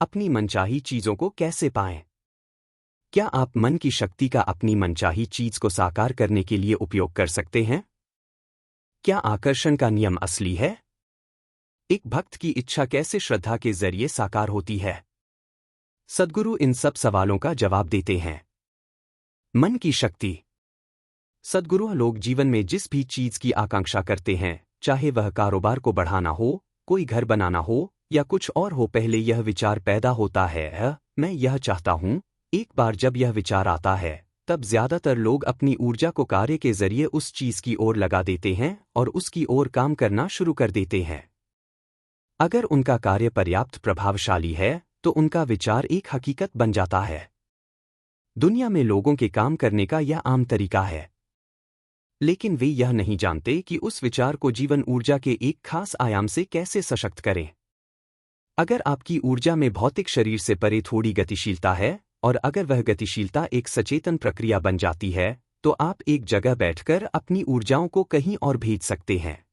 अपनी मनचाही चीजों को कैसे पाएं? क्या आप मन की शक्ति का अपनी मनचाही चीज को साकार करने के लिए उपयोग कर सकते हैं? क्या आकर्षण का नियम असली है? एक भक्त की इच्छा कैसे श्रद्धा के जरिए साकार होती है? सद्गुरु इन सब सवालों का जवाब देते हैं। मन की शक्ति। सद्गुरु लोग जीवन में जिस भी चीज की आकांक्षा करते हैं, चाहे वह कारोबार को बढ़ाना हो, कोई घर बनाना हो या कुछ और हो, पहले यह विचार पैदा होता है, मैं यह चाहता हूं। एक बार जब यह विचार आता है, तब ज्यादातर लोग अपनी ऊर्जा को कार्य के जरिए उस चीज की ओर लगा देते हैं और उसकी ओर काम करना शुरू कर देते हैं। अगर उनका कार्य पर्याप्त प्रभावशाली है, तो उनका विचार एक हकीकत बन जाता है। दुनिया में लोगों के काम करने का यह आम तरीका है, लेकिन वे यह नहीं जानते कि उस विचार को जीवन ऊर्जा के एक खास आयाम से कैसे सशक्त करें। अगर आपकी ऊर्जा में भौतिक शरीर से परे थोड़ी गतिशीलता है, और अगर वह गतिशीलता एक सचेतन प्रक्रिया बन जाती है, तो आप एक जगह बैठकर अपनी ऊर्जाओं को कहीं और भेज सकते हैं।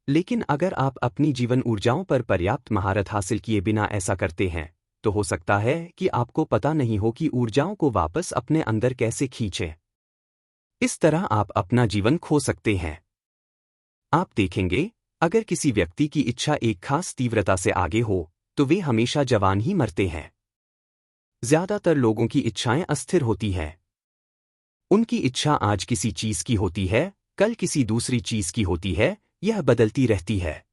लेकिन अगर आप अपनी जीवन ऊर्जाओं पर पर्याप्त महारत हासिल किए बिना ऐसा करते हैं, तो हो सकता है कि आपको पता नहीं हो कि ऊर्जाओं को वापस अपने अंदर कैसे खींचें। इस तरह आप अपना जीवन खो सकते हैं। आप देखेंगे, अगर किसी व्यक्ति की इच्छा एक खास तीव्रता से आगे हो, तो वे हमेशा जवान ही मरते हैं। ज्यादातर लोगों की इच्छाएं अस्थिर होती हैं। उनकी इच्छा आज किसी चीज की होती है, कल किसी दूसरी चीज की होती है, यह बदलती रहती है।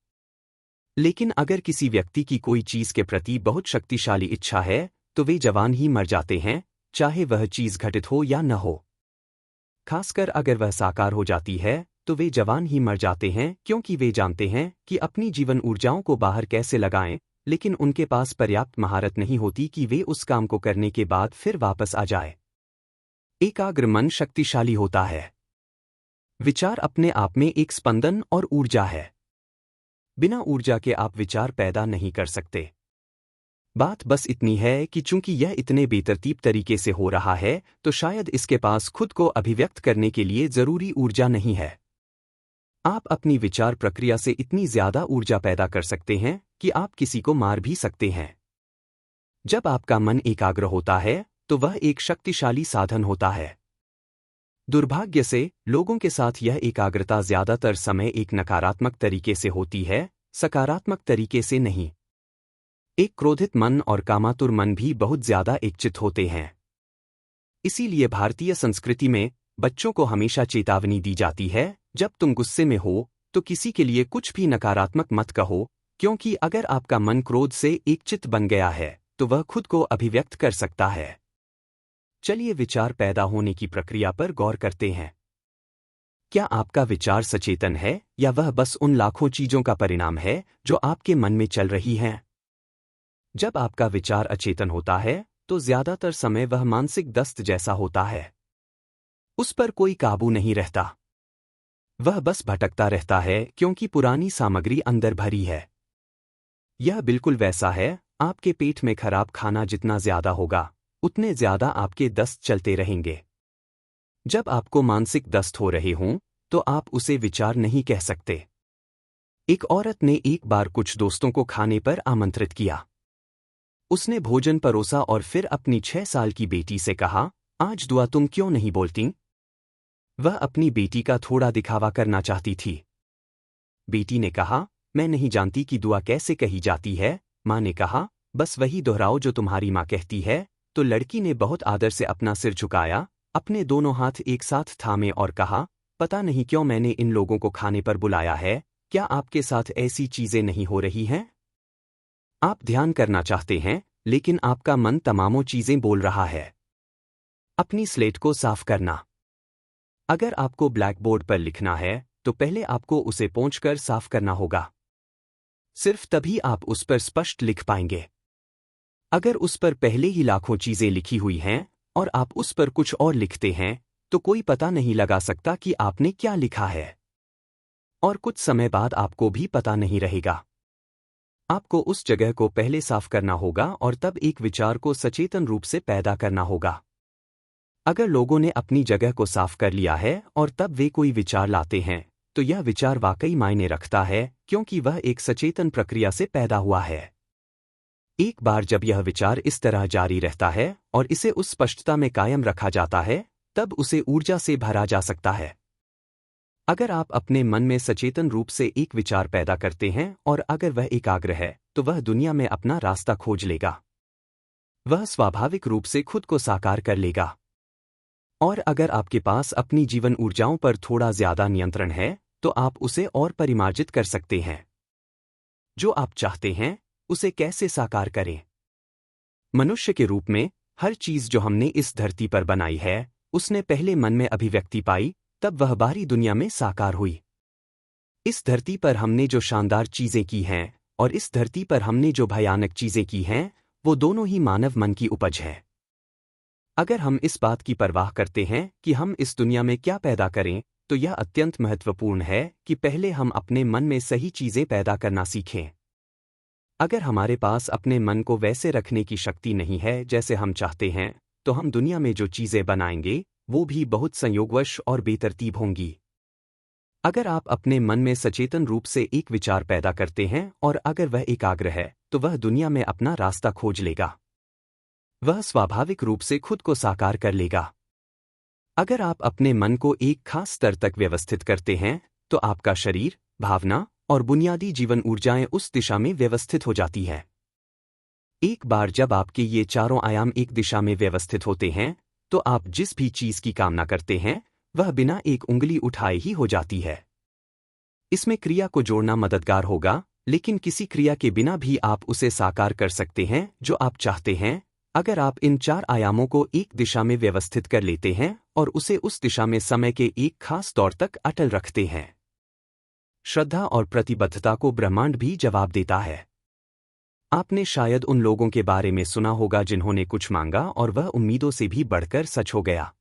लेकिन अगर किसी व्यक्ति की कोई चीज के प्रति बहुत शक्तिशाली इच्छा है, तो वे जवान ही मर जाते हैं, चाहे वह चीज घटित हो या न हो। खासकर अगर वह साकार हो जाती है, तो वे जवान ही मर जाते हैं, क्योंकि वे जानते हैं कि अपनी जीवन ऊर्जाओं को बाहर कैसे लगाएं, लेकिन उनके पास पर्याप्त महारत नहीं होती कि वे उस काम को करने के बाद फिर वापस आ जाए। एकाग्र मन शक्तिशाली होता है। विचार अपने आप में एक स्पंदन और ऊर्जा है। बिना ऊर्जा के आप विचार पैदा नहीं कर सकते। बात बस इतनी है कि चूंकि यह इतने बेतरतीब तरीके से हो रहा है, तो शायद इसके पास खुद को अभिव्यक्त करने के लिए जरूरी ऊर्जा नहीं है। आप अपनी विचार प्रक्रिया से इतनी ज्यादा ऊर्जा पैदा कर सकते हैं कि आप किसी को मार भी सकते हैं। जब आपका मन एकाग्र होता है, तो वह एक शक्तिशाली साधन होता है। दुर्भाग्य से लोगों के साथ यह एकाग्रता ज्यादातर समय एक नकारात्मक तरीके से होती है, सकारात्मक तरीके से नहीं। एक क्रोधित मन और कामातुर मन भी बहुत ज्यादा एकचित्त होते हैं। इसीलिए भारतीय संस्कृति में बच्चों को हमेशा चेतावनी दी जाती है, जब तुम गुस्से में हो तो किसी के लिए कुछ भी नकारात्मक मत कहो, क्योंकि अगर आपका मन क्रोध से एकचित्त बन गया है, तो वह खुद को अभिव्यक्त कर सकता है। चलिए विचार पैदा होने की प्रक्रिया पर गौर करते हैं। क्या आपका विचार सचेतन है, या वह बस उन लाखों चीजों का परिणाम है जो आपके मन में चल रही हैं? जब आपका विचार अचेतन होता है, तो ज्यादातर समय वह मानसिक दस्त जैसा होता है। उस पर कोई काबू नहीं रहता। वह बस भटकता रहता है, क्योंकि पुरानी सामग्री अंदर भरी है। यह बिल्कुल वैसा है, आपके पेट में खराब खाना जितना ज्यादा होगा, उतने ज्यादा आपके दस्त चलते रहेंगे। जब आपको मानसिक दस्त हो रहे हों, तो आप उसे विचार नहीं कह सकते। एक औरत ने एक बार कुछ दोस्तों को खाने पर आमंत्रित किया। उसने भोजन परोसा और फिर अपनी 6 साल की बेटी से कहा, आज दुआ तुम क्यों नहीं बोलती? वह अपनी बेटी का थोड़ा दिखावा करना चाहती थी। बेटी ने कहा, मैं नहीं जानती कि दुआ कैसे कही जाती है। माँ ने कहा, बस वही दोहराओ जो तुम्हारी माँ कहती है। तो लड़की ने बहुत आदर से अपना सिर झुकाया, अपने दोनों हाथ एक साथ थामे और कहा, पता नहीं क्यों मैंने इन लोगों को खाने पर बुलाया है। क्या आपके साथ ऐसी चीजें नहीं हो रही हैं? आप ध्यान करना चाहते हैं, लेकिन आपका मन तमामों चीजें बोल रहा है। अपनी स्लेट को साफ करना। अगर आपको ब्लैक बोर्ड पर लिखना है, तो पहले आपको उसे पोंछकर साफ करना होगा। सिर्फ तभी आप उस पर स्पष्ट लिख पाएंगे। अगर उस पर पहले ही लाखों चीजें लिखी हुई हैं और आप उस पर कुछ और लिखते हैं, तो कोई पता नहीं लगा सकता कि आपने क्या लिखा है। और कुछ समय बाद आपको भी पता नहीं रहेगा। आपको उस जगह को पहले साफ करना होगा और तब एक विचार को सचेतन रूप से पैदा करना होगा। अगर लोगों ने अपनी जगह को साफ कर लिया है और तब वे कोई विचार लाते हैं, तो यह विचार वाकई मायने रखता है, क्योंकि वह एक सचेतन प्रक्रिया से पैदा हुआ है। एक बार जब यह विचार इस तरह जारी रहता है और इसे उस स्पष्टता में कायम रखा जाता है, तब उसे ऊर्जा से भरा जा सकता है। अगर आप अपने मन में सचेतन रूप से एक विचार पैदा करते हैं और अगर वह एकाग्र है, तो वह दुनिया में अपना रास्ता खोज लेगा। वह स्वाभाविक रूप से खुद को साकार कर लेगा। और अगर आपके पास अपनी जीवन ऊर्जाओं पर थोड़ा ज्यादा नियंत्रण है, तो आप उसे और परिमार्जित कर सकते हैं। जो आप चाहते हैं, उसे कैसे साकार करें? मनुष्य के रूप में हर चीज जो हमने इस धरती पर बनाई है, उसने पहले मन में अभिव्यक्ति पाई, तब वह बाहरी दुनिया में साकार हुई। इस धरती पर हमने जो शानदार चीजें की हैं और इस धरती पर हमने जो भयानक चीजें की हैं, वो दोनों ही मानव मन की उपज है। अगर हम इस बात की परवाह करते हैं कि हम इस दुनिया में क्या पैदा करें, तो यह अत्यंत महत्वपूर्ण है कि पहले हम अपने मन में सही चीजें पैदा करना सीखें। अगर हमारे पास अपने मन को वैसे रखने की शक्ति नहीं है जैसे हम चाहते हैं, तो हम दुनिया में जो चीजें बनाएंगे, वो भी बहुत संयोगवश और बेतरतीब होंगी। अगर आप अपने मन में सचेतन रूप से एक विचार पैदा करते हैं और अगर वह एकाग्र है, तो वह दुनिया में अपना रास्ता खोज लेगा। वह स्वाभाविक रूप से खुद को साकार कर लेगा। अगर आप अपने मन को एक खास स्तर तक व्यवस्थित करते हैं, तो आपका शरीर, भावना और बुनियादी जीवन ऊर्जाएं उस दिशा में व्यवस्थित हो जाती है। एक बार जब आपके ये चारों आयाम एक दिशा में व्यवस्थित होते हैं, तो आप जिस भी चीज की कामना करते हैं, वह बिना एक उंगली उठाए ही हो जाती है। इसमें क्रिया को जोड़ना मददगार होगा, लेकिन किसी क्रिया के बिना भी आप उसे साकार कर सकते हैं जो आप चाहते हैं, अगर आप इन 4 आयामों को एक दिशा में व्यवस्थित कर लेते हैं और उसे उस दिशा में समय के एक खास दौर तक अटल रखते हैं। श्रद्धा और प्रतिबद्धता को ब्रह्मांड भी जवाब देता है। आपने शायद उन लोगों के बारे में सुना होगा जिन्होंने कुछ मांगा और वह उम्मीदों से भी बढ़कर सच हो गया।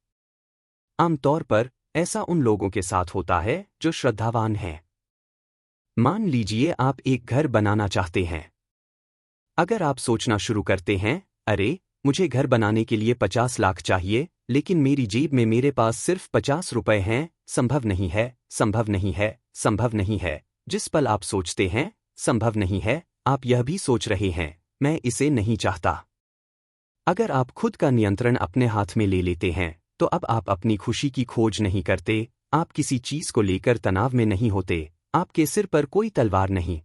आमतौर पर ऐसा उन लोगों के साथ होता है जो श्रद्धावान हैं। मान लीजिए आप एक घर बनाना चाहते हैं। अगर आप सोचना शुरू करते हैं, अरे, मुझे घर बनाने के लिए 50 लाख चाहिए, लेकिन मेरी जेब में मेरे पास सिर्फ 50 रुपए हैं, संभव नहीं है, संभव नहीं है, संभव नहीं है। जिस पल आप सोचते हैं, संभव नहीं है, आप यह भी सोच रहे हैं, मैं इसे नहीं चाहता। अगर आप खुद का नियंत्रण अपने हाथ में ले लेते हैं, तो अब आप अपनी खुशी की खोज नहीं करते, आप किसी चीज को लेकर तनाव में नहीं होते, आपके सिर पर कोई तलवार नहीं।